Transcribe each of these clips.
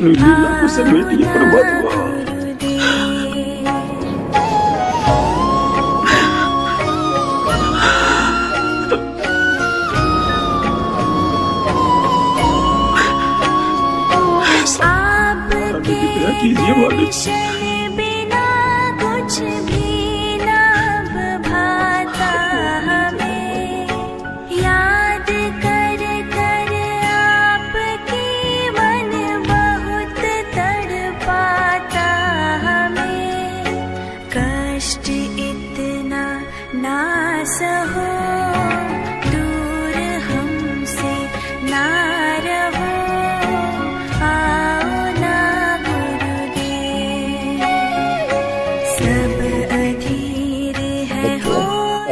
अपनी लीला को समेटिए परमात्मा। कीजिए मालिक। बिना कुछ भी ना भाता हमें, याद कर कर आपकी मन बहुत तड़पाता हमें। कष्ट इतना ना सहो, दूर हमसे ना रहो,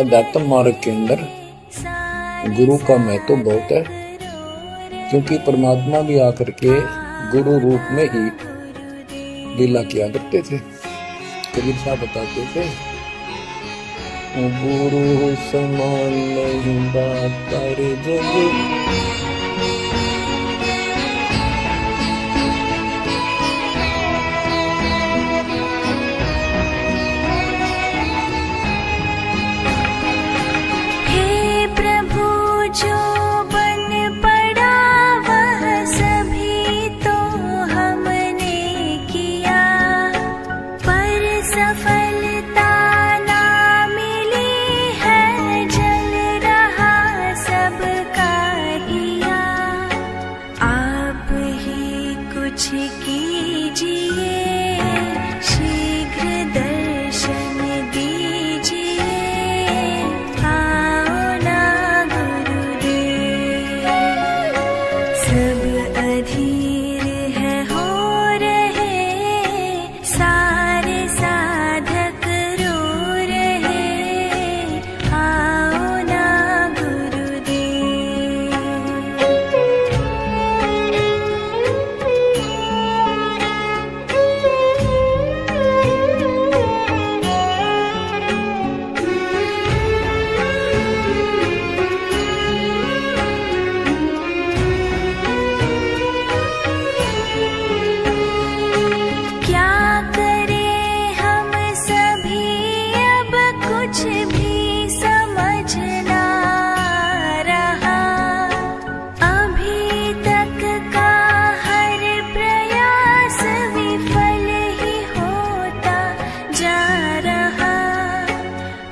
अध्यात्म मार्ग के अंदर गुरु का महत्व बहुत है, क्योंकि परमात्मा भी आकर के गुरु रूप में ही लीला किया करते थे। कबीर साहब बताते थे, गुरु समान नहीं बातर जग,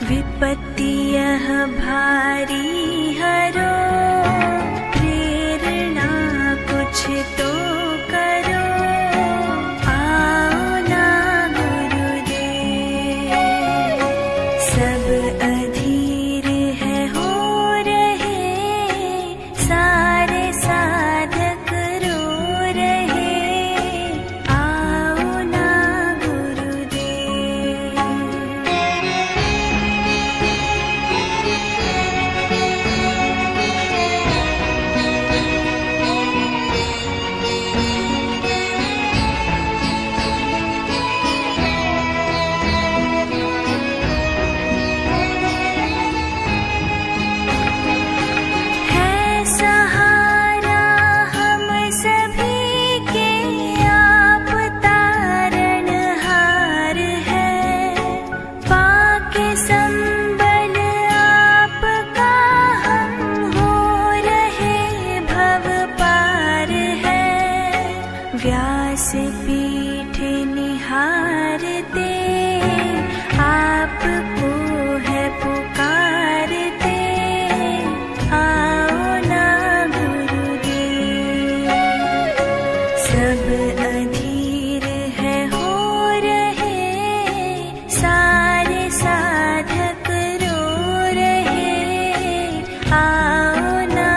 विपत्ति यह भारी हरो, प्रेरणा कुछ तो करो, आओ ना गुरुदेव। सब अधीर है हो रहे, सारे साधक रो रहे, आओ ना गुरुदेव। व्यास पीठ निहारते, आपको है पुकारते, आओ ना गुरुदेव। सब अधीर है हो रहे, सारे साधक रो रहे, आओ ना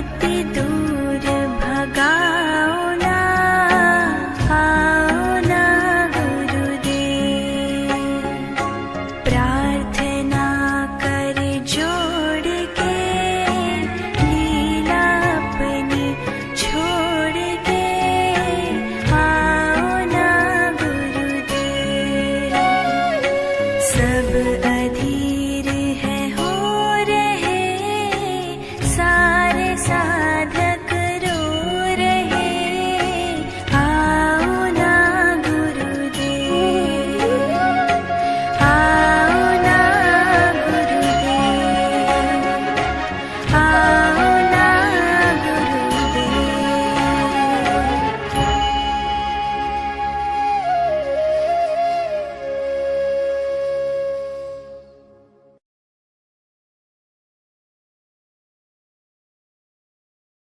अति दूर